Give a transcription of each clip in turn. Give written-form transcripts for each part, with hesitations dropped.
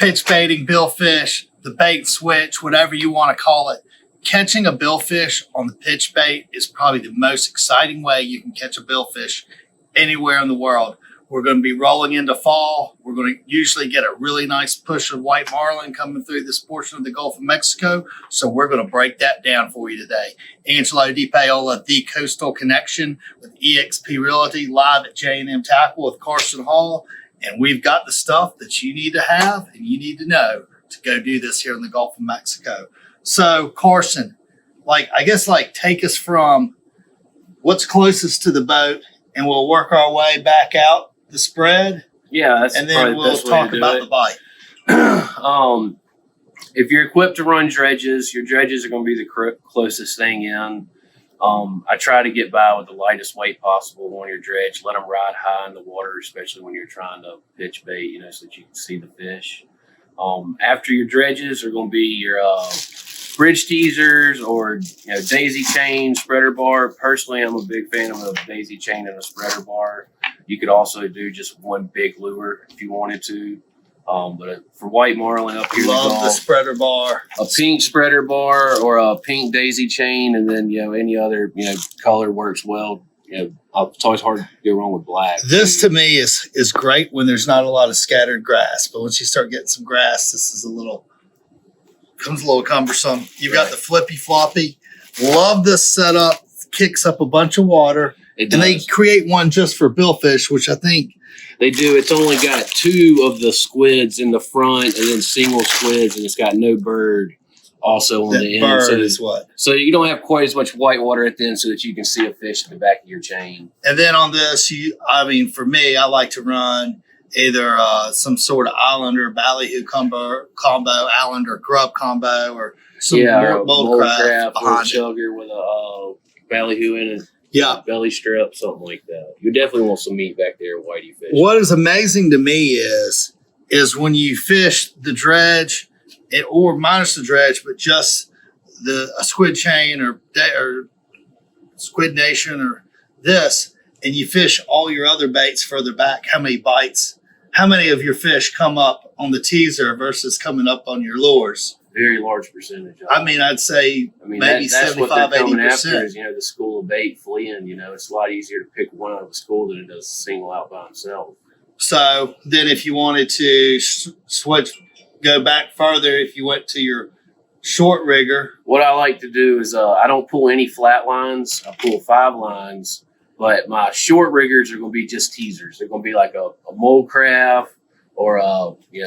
pitch baiting, billfish, the bait switch, whatever you want to call it. Catching a billfish on the pitch bait is probably the most exciting way you can catch a billfish anywhere in the world. We're going to be rolling into fall. We're going to usually get a really nice push of white marlin coming through this portion of the Gulf of Mexico. So we're going to break that down for you today. Angelo DePaola, the Coastal Connection with eXp Realty, live at J&M Tackle with Carson Hall. And we've got the stuff that you need to have and you need to know to go do this here in the Gulf of Mexico. So Carson, take us from what's closest to the boat and we'll work our way back out the spread. Yeah, that's and then we'll talk about the bite. If you're equipped to run dredges, your dredges are going to be the closest thing in. I try to get by with the lightest weight possible on your dredge. Let them ride high in the water, especially when you're trying to pitch bait, so that you can see the fish. After your dredges are going to be your bridge teasers or daisy chain, spreader bar. Personally, I'm a big fan of a daisy chain and a spreader bar. You could also do just one big lure if you wanted to. But for white marlin up here, love the spreader bar. A pink spreader bar or a pink daisy chain, and then any other color works well. It's always hard to go wrong with black. This to me is great when there's not a lot of scattered grass, but once you start getting some grass, this is becomes a little cumbersome. You've got the flippy floppy. Love this setup. Kicks up a bunch of water. And they create one just for billfish, which I think they do. It's only got 2 of the squids in the front and then single squids, and it's got no bird also on the end. Bird is what? So you don't have quite as much white water at the end so that you can see a fish at the back of your chain. And then on this, for me, I like to run either some sort of islander, ballyhoo combo, islander grub combo, or some mold craft behind chugger with a ballyhoo in it. Yeah. Belly strip, something like that. You definitely want some meat back there, whitey fish. What is amazing to me is when you fish the dredge, or minus the dredge, but just a squid chain or Squid Nation or this, and you fish all your other baits further back, how many of your fish come up on the teaser versus coming up on your lures? Very large percentage. I'd say maybe that's 75, what they're coming 80%. after is, the school of bait fleeing. It's a lot easier to pick one out of a school than it does to single out by himself. So then if you wanted to go back further, if you went to your short rigger. What I like to do is I don't pull any flat lines. I pull 5 lines, but my short riggers are going to be just teasers. They're going to be like a mold craft, or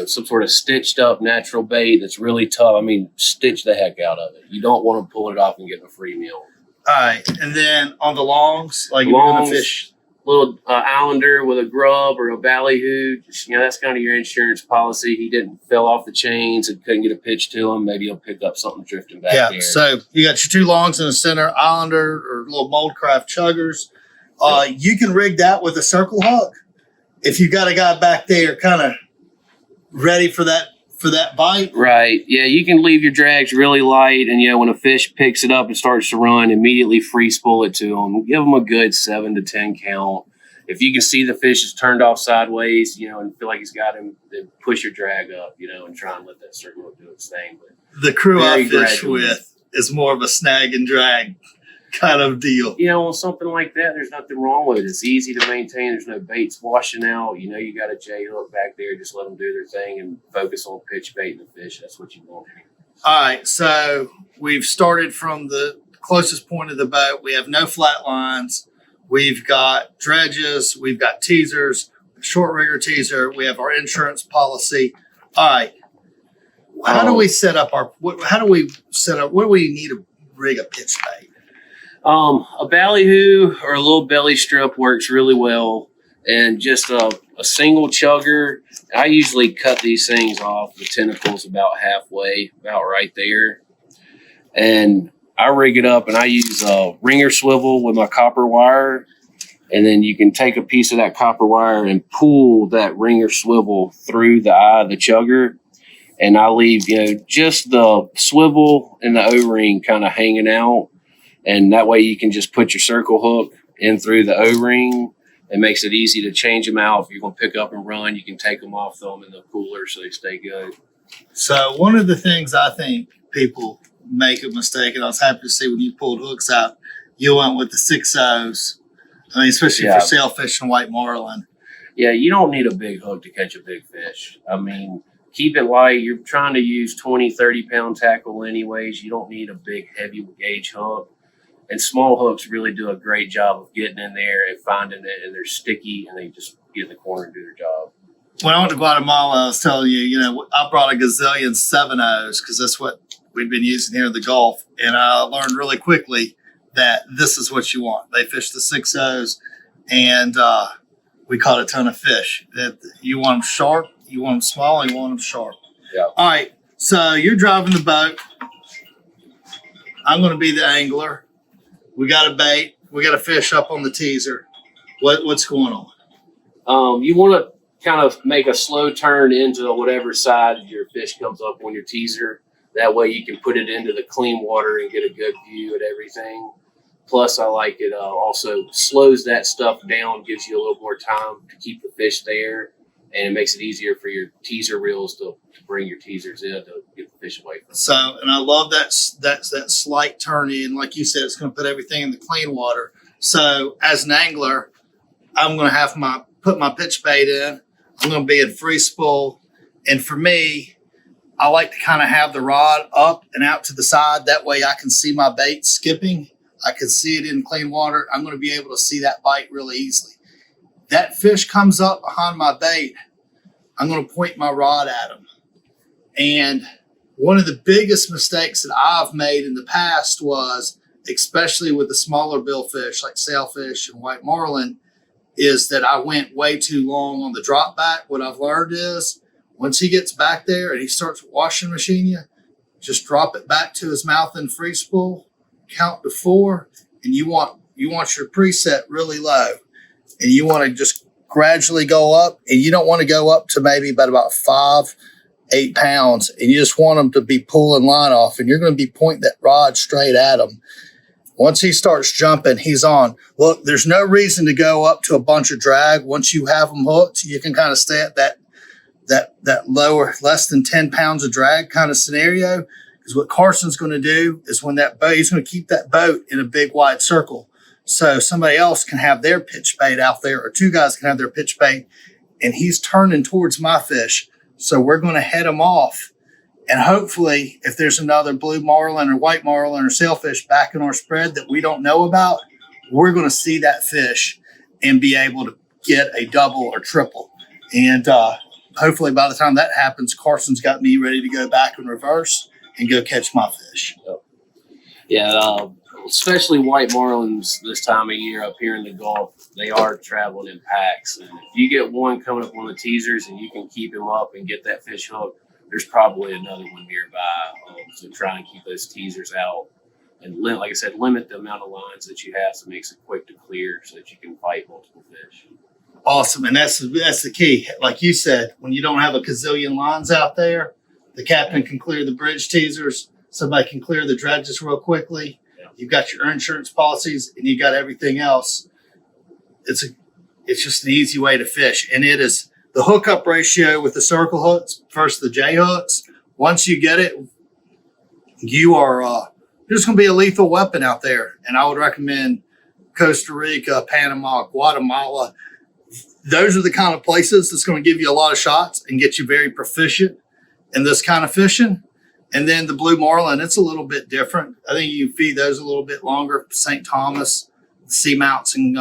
some sort of stitched up natural bait that's really tough. Stitch the heck out of it. You don't want them pulling it off and getting a free meal. All right, and then on the longs, you're going to fish little islander with a grub or a ballyhoo. That's kind of your insurance policy. He didn't fell off the chains and couldn't get a pitch to him. Maybe he'll pick up something drifting back there. So you got your 2 longs in the center, islander or little mold craft chuggers. You can rig that with a circle hook. If you got a guy back there kind of ready for that bite. Right. Yeah, you can leave your drags really light, and when a fish picks it up and starts to run, immediately free spool it to them. Give them a good 7 to 10 count. If you can see the fish is turned off sideways, and feel like he's got him, then push your drag up, and try and let that circle hook do its thing. But the crew I fish with is more of a snag and drag kind of deal. On something like that, there's nothing wrong with it. It's easy to maintain. There's no baits washing out. You got a J hook back there. Just let them do their thing and focus on pitch bait and the fish. That's what you want. All right, so we've started from the closest point of the boat. We have no flat lines. We've got dredges. We've got teasers, short rigger teaser. We have our insurance policy. All right, how do we set up what do we need to rig a pitch bait? A ballyhoo or a little belly strip works really well, and just a single chugger. I usually cut these things off, the tentacles about halfway, about right there, and I rig it up, and I use a ringer swivel with my copper wire, and then you can take a piece of that copper wire and pull that ringer swivel through the eye of the chugger, and I leave just the swivel and the O-ring kind of hanging out. And that way you can just put your circle hook in through the O-ring, It makes it easy to change them out. If you're going to pick up and run, you can take them off, throw them in the cooler so they stay good. So one of the things I think people make a mistake, and I was happy to see when you pulled hooks out, you went with the 6.0s. I mean, especially for sailfish and white marlin. Yeah, you don't need a big hook to catch a big fish. I mean, keep it light. You're trying to use 20, 30-pound tackle anyways. You don't need a big, heavy gauge hook. And small hooks really do a great job of getting in there and finding it, and they're sticky, and they just get in the corner and do their job. When I went to Guatemala, I was telling you, I brought a gazillion 7.0s because that's what we'd been using here in the Gulf. And I learned really quickly that this is what you want. They fish the 6.0s, and we caught a ton of fish. You want them sharp, you want them small, and you want them sharp. Yeah. All right, so you're driving the boat. I'm going to be the angler. We got a bait. We got a fish up on the teaser. What's going on? You want to kind of make a slow turn into whatever side your fish comes up on your teaser. That way you can put it into the clean water and get a good view at everything. Plus, I like it also slows that stuff down, gives you a little more time to keep the fish there, and it makes it easier for your teaser reels to bring your teasers in to get the fish away from them. So, and I love that slight turn in. Like you said, it's going to put everything in the clean water. So, as an angler, I'm going to have put my pitch bait in. I'm going to be in free spool. And for me, I like to kind of have the rod up and out to the side. That way I can see my bait skipping. I can see it in clean water. I'm going to be able to see that bite really easily. That fish comes up behind my bait. I'm going to point my rod at him. And one of the biggest mistakes that I've made in the past was, especially with the smaller billfish like sailfish and white marlin, is that I went way too long on the drop back. What I've learned is once he gets back there and he starts washing machine you, just drop it back to his mouth in free spool, count to 4, and you want your preset really low. And you want to just gradually go up, and you don't want to go up to maybe about 5, 8 pounds, and you just want them to be pulling line off, and you're going to be pointing that rod straight at him. Once he starts jumping, he's on. Look, there's no reason to go up to a bunch of drag. Once you have them hooked, you can kind of stay at that lower, less than 10 pounds of drag kind of scenario. Because what Carson's going to do is when that boat, he's going to keep that boat in a big wide circle. So somebody else can have their pitch bait out there, or 2 guys can have their pitch bait, and he's turning towards my fish. So we're going to head him off. And hopefully, if there's another blue marlin or white marlin or sailfish back in our spread that we don't know about, we're going to see that fish and be able to get a double or triple. And hopefully by the time that happens, Carson's got me ready to go back in reverse and go catch my fish. Yeah, especially white marlins this time of year up here in the Gulf, they are traveling in packs. And if you get one coming up on the teasers and you can keep him up and get that fish hooked, there's probably another one nearby. So try and keep those teasers out. And like I said, limit the amount of lines that you have so it makes it quick to clear so that you can fight multiple fish. Awesome. And that's the key. Like you said, when you don't have a gazillion lines out there, the captain can clear the bridge teasers. Somebody can clear the dredges real quickly. Yeah. You've got your insurance policies and you got everything else. It's just an easy way to fish. And it is the hookup ratio with the circle hooks versus the J hooks. Once you get it, you're just going to be a lethal weapon out there. And I would recommend Costa Rica, Panama, Guatemala. Those are the kind of places that's going to give you a lot of shots and get you very proficient in this kind of fishing. And then the blue marlin, it's a little bit different. I think you feed those a little bit longer. St. Thomas, seamounts in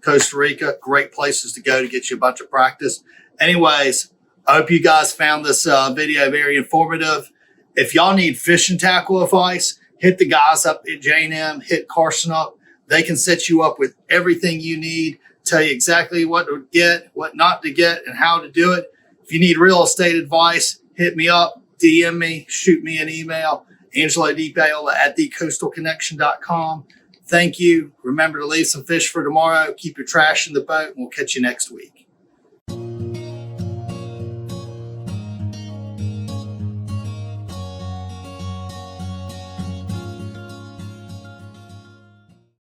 Costa Rica, great places to go to get you a bunch of practice. Anyways, I hope you guys found this video very informative. If y'all need fishing tackle advice, hit the guys up at J&M, hit Carson up. They can set you up with everything you need, tell you exactly what to get, what not to get, and how to do it. If you need real estate advice, hit me up, DM me, shoot me an email, Angelo DePaola at thecoastalconnection.com. Thank you. Remember to leave some fish for tomorrow. Keep your trash in the boat, and we'll catch you next week.